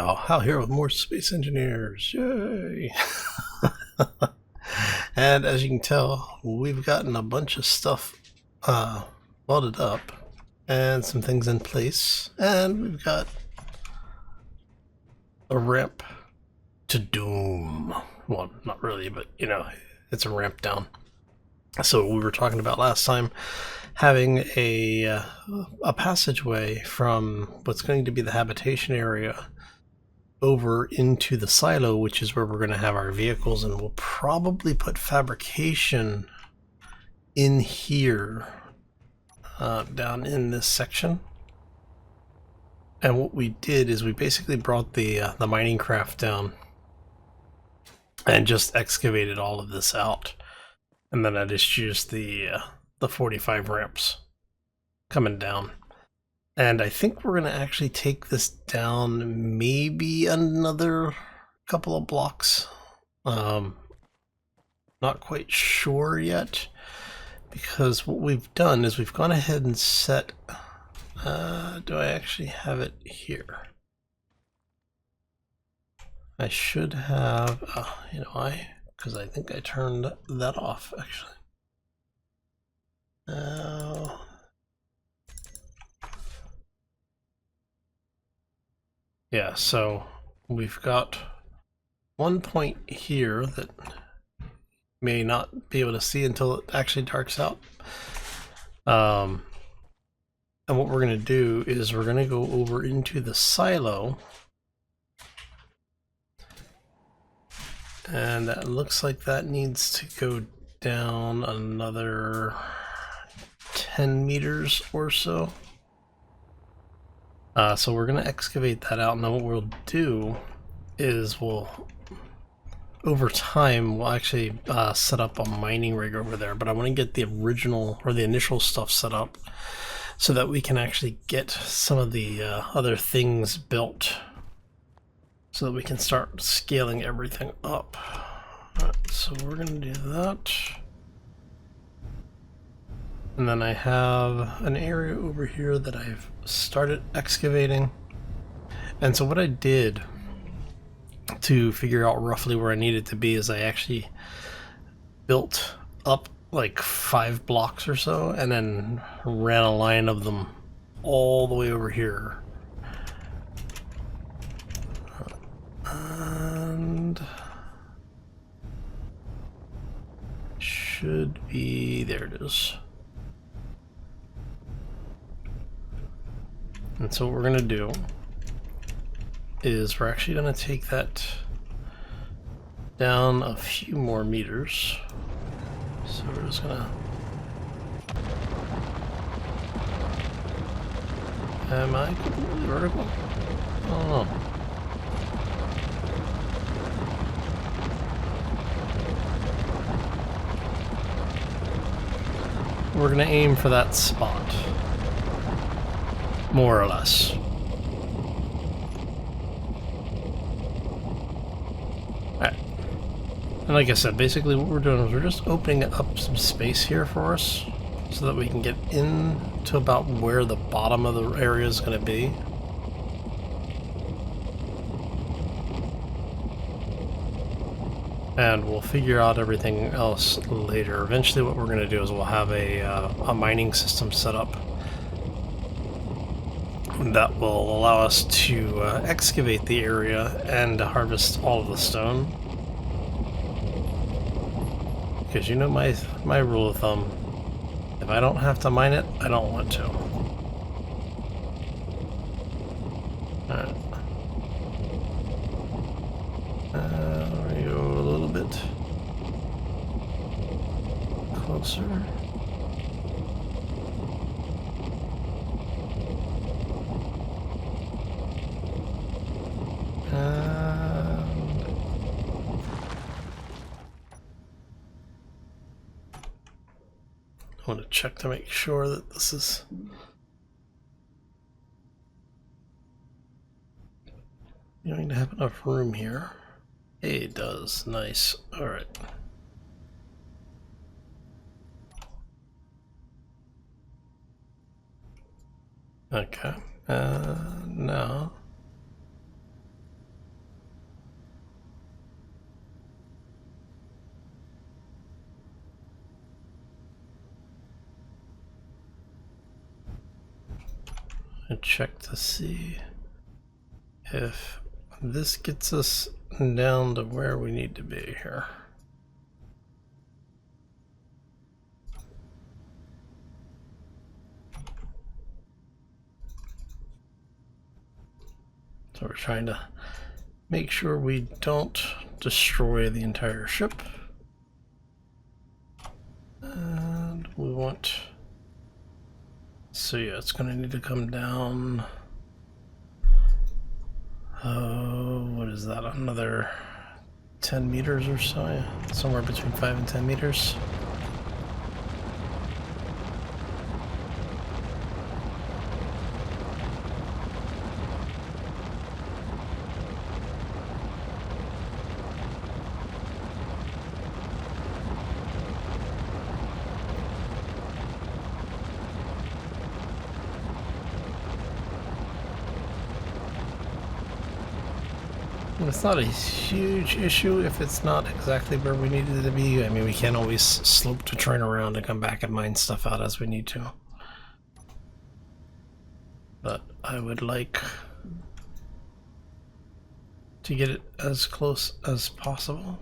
Hal here with more space engineers. Yay! And as you can tell, we've gotten a bunch of stuff welded up and some things in place, and we've got a ramp to doom. Well, not really, but you know, it's a ramp down. So we were talking about last time having a passageway from what's going to be the habitation area over into the silo, which is where we're going to have our vehicles, and we'll probably put fabrication in here down in this section. And what we did is we basically brought the mining craft down and just excavated all of this out, and then I just used the 45 ramps coming down. And I think we're going to actually take this down maybe another couple of blocks. Not quite sure yet, because what we've done is we've gone ahead and set... do I actually have it here? I should have... you know, because I think I turned that off, actually. Yeah, so we've got one point here that may not be able to see until it actually darks out. And what we're going to do is we're going to go over into the silo. And that looks like that needs to go down another 10 meters or so. So we're going to excavate that out, and then what we'll do is over time, we'll actually set up a mining rig over there, but I want to get the original, or the initial stuff set up so that we can actually get some of the other things built so that we can start scaling everything up. Alright, so we're going to do that. And then I have an area over here that I've started excavating. And so what I did to figure out roughly where I needed to be is I actually built up like 5 blocks or so and then ran a line of them all the way over here. And should be, there it is. And so what we're going to do is we're actually going to take that down a few more meters. So we're just going to... Am I completely vertical? I don't know. We're going to aim for that spot. More or less. Alright. And like I said, basically what we're doing is we're just opening up some space here for us so that we can get into about where the bottom of the area is going to be. And we'll figure out everything else later. Eventually what we're going to do is we'll have a mining system set up that will allow us to excavate the area and harvest all of the stone. Because you know my rule of thumb, if I don't have to mine it, I don't want to. Alright. We go a little bit closer. I want to check to make sure that this is going to have enough room here. Hey, it does. Nice. All right. Okay. Now and check to see if this gets us down to where we need to be here. So we're trying to make sure we don't destroy the entire ship. And we want... So yeah, it's going to need to come down... what is that? Another 10 meters or so? Yeah. Somewhere between 5 and 10 meters. It's not a huge issue if it's not exactly where we needed it to be. I mean, we can always slope the train around and come back and mine stuff out as we need to. But I would like to get it as close as possible.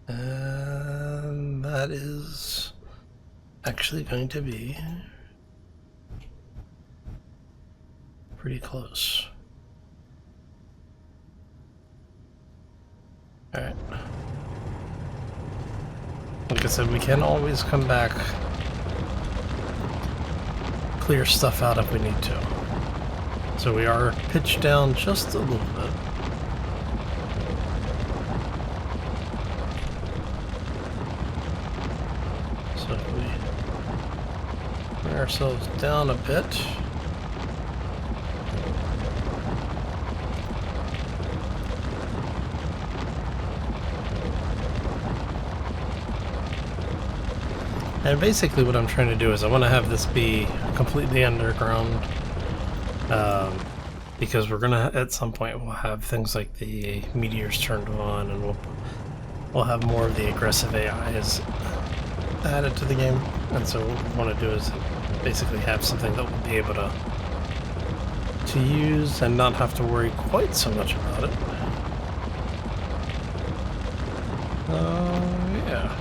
And that is actually going to be pretty close. Alright. Like I said, we can always come back, clear stuff out if we need to. So we are pitched down just a little bit. So if we bring ourselves down a bit. And basically what I'm trying to do is I want to have this be completely underground, because we're gonna, at some point we'll have things like the meteors turned on, and we'll have more of the aggressive AIs added to the game. And so what we want to do is basically have something that we'll be able to use and not have to worry quite so much about it. Yeah.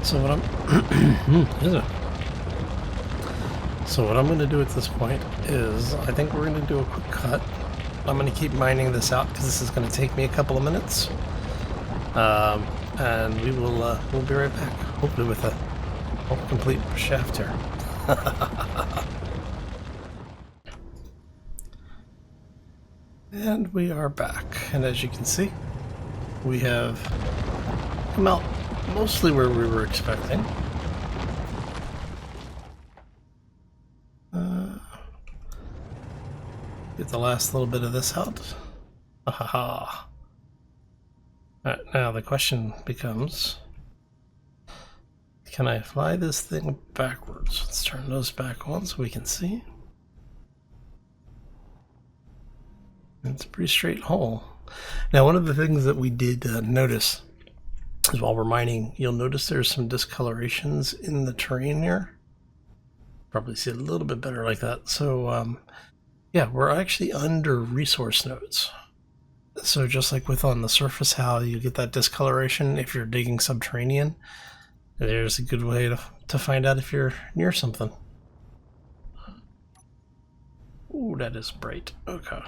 So what I'm going to do at this point is I think we're going to do a quick cut. I'm going to keep mining this out because this is going to take me a couple of minutes, and we'll be right back, hopefully with a complete shaft here. And we are back, and as you can see, we have come out mostly where we were expecting. Get the last little bit of this out. Ahaha. Alright, now the question becomes, can I fly this thing backwards? Let's turn those back on so we can see. It's a pretty straight hole. Now, one of the things that we did notice is while we're mining, you'll notice there's some discolorations in the terrain here. Probably see it a little bit better like that. So, yeah, we're actually under resource nodes. So just like with on the surface how you get that discoloration if you're digging subterranean, there's a good way to find out if you're near something. Ooh, that is bright. Okay.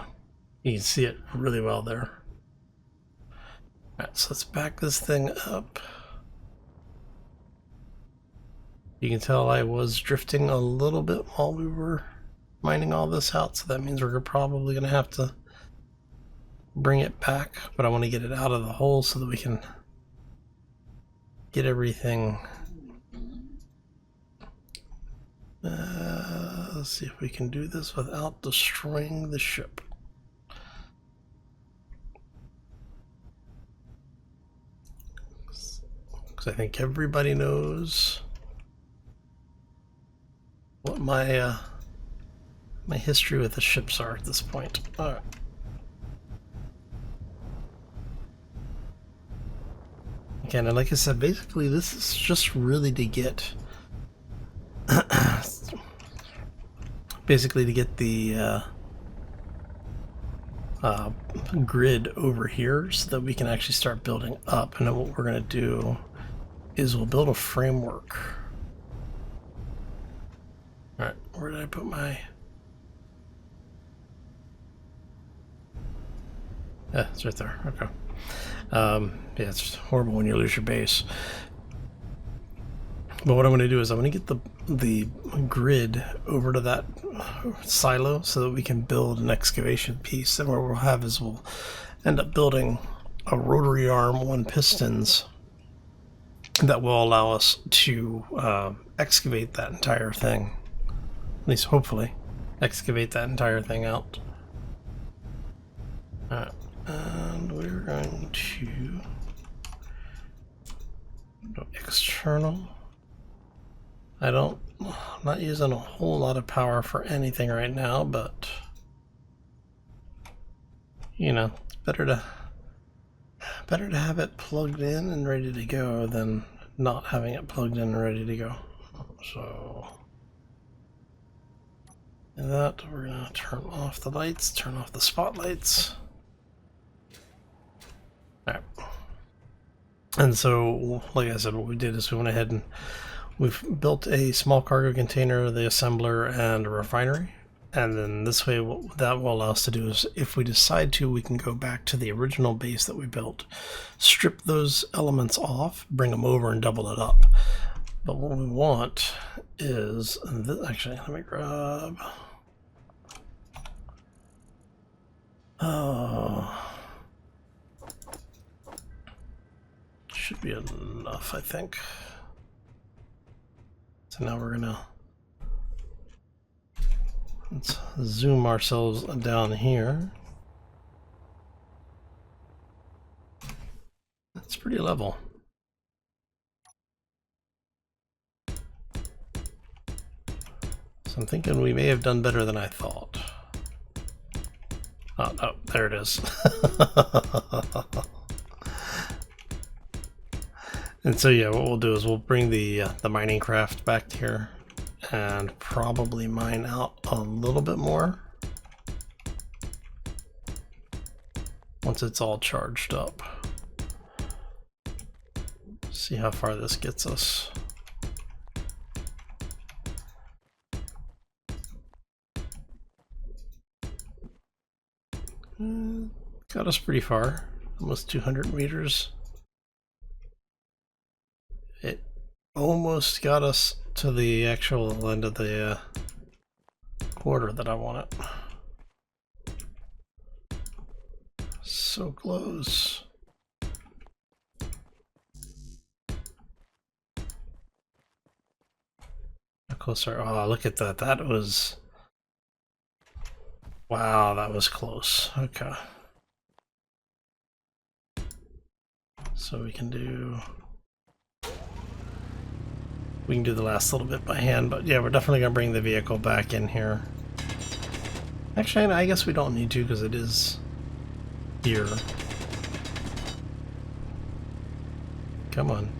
You can see it really well there. Alright, so let's back this thing up. You can tell I was drifting a little bit while we were mining all this out, so that means we're probably going to have to bring it back, but I want to get it out of the hole so that we can get everything. Let's see if we can do this without destroying the ship. Because I think everybody knows what my my history with the ships are at this point. All right. can. And like I said, basically this is just really to get basically to get the grid over here so that we can actually start building up. And then what we're going to do is we'll build a framework. All right, where did I put my... Yeah, it's right there. Okay. Yeah, it's horrible when you lose your base. But what I'm going to do is I'm going to get the grid over to that silo so that we can build an excavation piece. And what we'll have is we'll end up building a rotary arm, 1 pistons that will allow us to excavate that entire thing. At least hopefully excavate that entire thing out. Alright, and we're going to go external. I'm not using a whole lot of power for anything right now, but you know, it's better to have it plugged in and ready to go than not having it plugged in and ready to go. So in that, we're gonna turn off the lights, turn off the spotlights. All right. And so, like I said, what we did is we went ahead and we've built a small cargo container, the assembler, and a refinery. And then this way, what that will allow us to do is, if we decide to, we can go back to the original base that we built, strip those elements off, bring them over, and double it up. But what we want is, actually, let me grab... should be enough, I think. So now we're gonna... let's zoom ourselves down here. It's pretty level. So I'm thinking we may have done better than I thought. Oh, no, there it is. And so yeah, what we'll do is we'll bring the mining craft back here and probably mine out a little bit more once it's all charged up. See how far this gets us. Got us pretty far, almost 200 meters. It almost got us to the actual end of the quarter that I want it. So close. How close are... oh, look at that. That was... wow, that was close. Okay. So we can do the last little bit by hand, but yeah, we're definitely gonna bring the vehicle back in here. Actually, I guess we don't need to because it is here. Come on.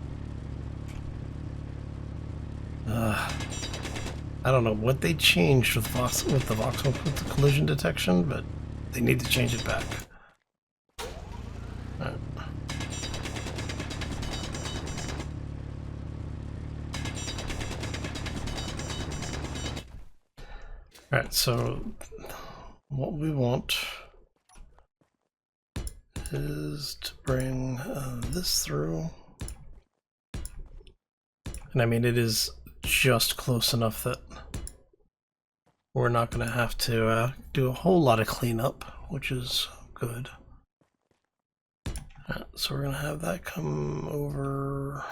I don't know what they changed with the collision detection, but they need to change it back. All right. Alright, so what we want is to bring this through. And I mean, it is just close enough that we're not going to have to do a whole lot of cleanup, which is good. So we're going to have that come over...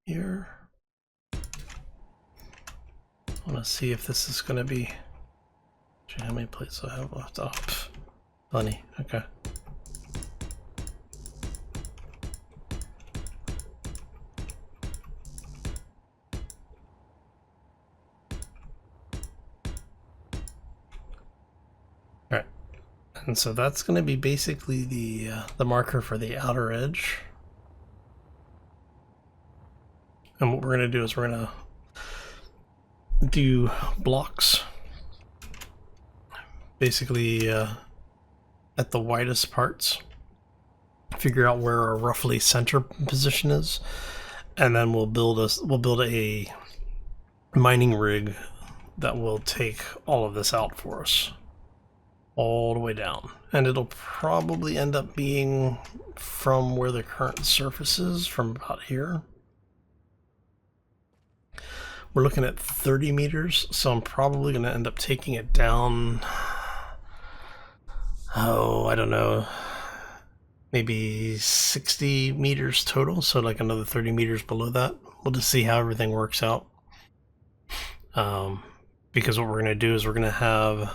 here. I want to see if this is going to be... how many plates do I have left? Oh, plenty. Okay. Alright. And so that's going to be basically the marker for the outer edge. And what we're going to do is we're going to do blocks basically at the widest parts, figure out where our roughly center position is, and then we'll build a mining rig that will take all of this out for us all the way down, and it'll probably end up being from where the current surface is, from about here. We're looking at 30 meters, so I'm probably going to end up taking it down, oh, I don't know, maybe 60 meters total, so like another 30 meters below that. We'll just see how everything works out. Because what we're going to do is we're going to have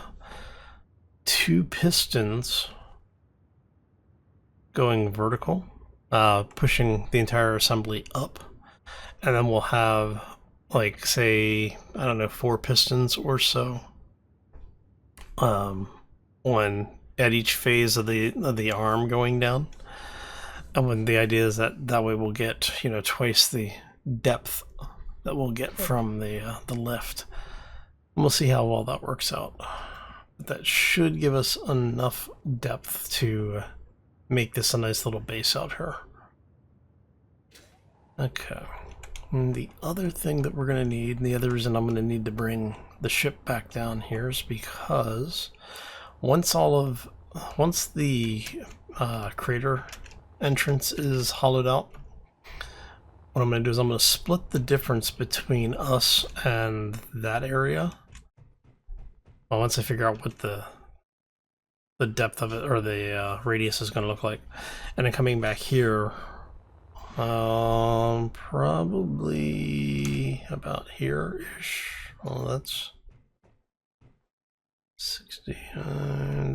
2 pistons going vertical, pushing the entire assembly up, and then we'll have, like, say, I don't know, 4 pistons or so at each phase of the arm going down. And when the idea is that way we'll get, you know, twice the depth that we'll get from the lift. And we'll see how well that works out. But that should give us enough depth to make this a nice little base out here. Okay. And the other thing that we're going to need, and the other reason I'm going to need to bring the ship back down here, is because once the crater entrance is hollowed out, what I'm going to do is I'm going to split the difference between us and that area. Well, once I figure out what the depth of it, or the radius, is going to look like, and then coming back here, probably about here-ish. Well, that's 60.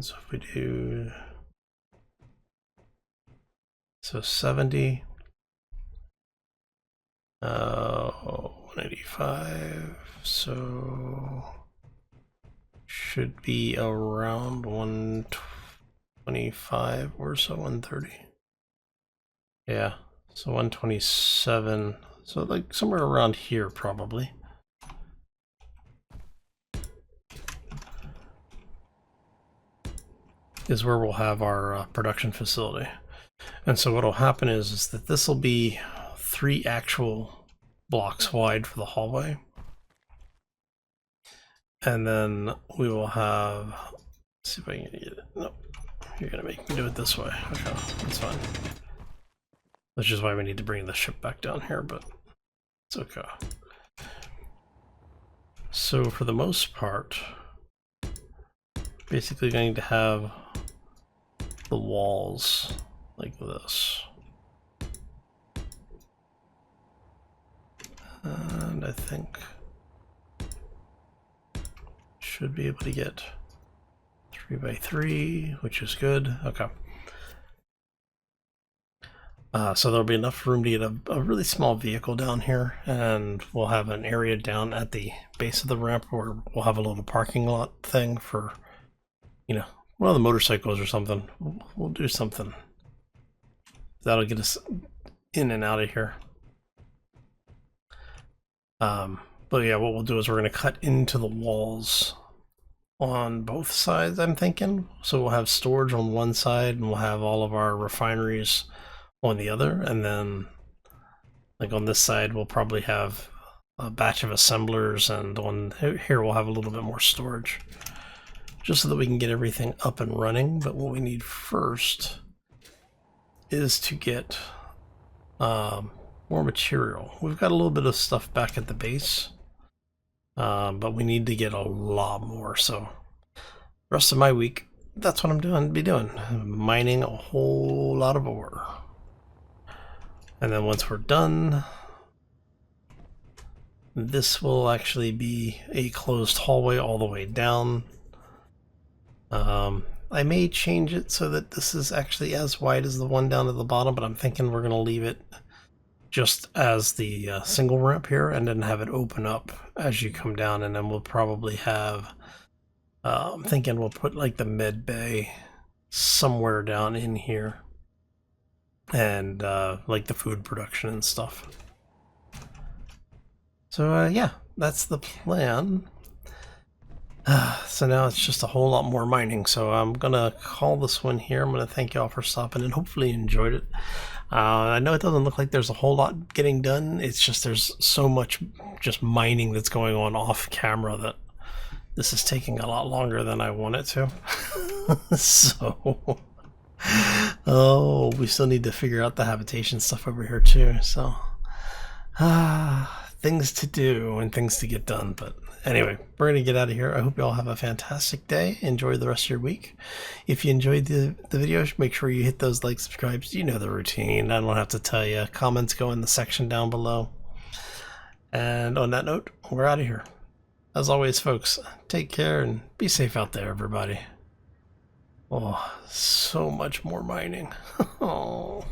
So if we do, so 70. 185. So should be around 125 or so, 130. Yeah. So 127, so like somewhere around here probably. Is where we'll have our production facility. And so what'll happen is that this will be 3 actual blocks wide for the hallway. And then we will have, let's see if I can get it. Nope, you're gonna make me do it this way. Okay, that's fine. Which is why we need to bring the ship back down here, but it's okay. So for the most part, basically going to have the walls like this. And I think should be able to get 3x3, which is good. Okay. So there'll be enough room to get a really small vehicle down here, and we'll have an area down at the base of the ramp where we'll have a little parking lot thing for, you know, one of the motorcycles or something. We'll do something that'll get us in and out of here. But yeah, what we'll do is we're going to cut into the walls on both sides, I'm thinking. So we'll have storage on one side, and we'll have all of our refineries on the other, and then like on this side we'll probably have a batch of assemblers, and on here we'll have a little bit more storage, just so that we can get everything up and running. But what we need first is to get more material. We've got a little bit of stuff back at the base, but we need to get a lot more. So the rest of my week, that's what I'm doing, mining a whole lot of ore. And then once we're done, this will actually be a closed hallway all the way down. I may change it so that this is actually as wide as the one down at the bottom, but I'm thinking we're going to leave it just as the single ramp here, and then have it open up as you come down. And then we'll probably have, I'm thinking we'll put like the med bay somewhere down in here. And like the food production and stuff. So yeah, that's the plan. So now it's just a whole lot more mining. So I'm gonna call this one here. I'm gonna thank you all for stopping and hopefully you enjoyed it. I know it doesn't look like there's a whole lot getting done. It's just there's so much just mining that's going on off camera that this is taking a lot longer than I want it to. So oh, we still need to figure out the habitation stuff over here too. So things to do and things to get done. But anyway, we're going to get out of here. I hope you all have a fantastic day. Enjoy the rest of your week. If you enjoyed the video, make sure you hit those like, subscribes. You know the routine. I don't have to tell you. Comments go in the section down below. And on that note, we're out of here. As always, folks, take care and be safe out there, everybody. Oh, so much more mining. Oh.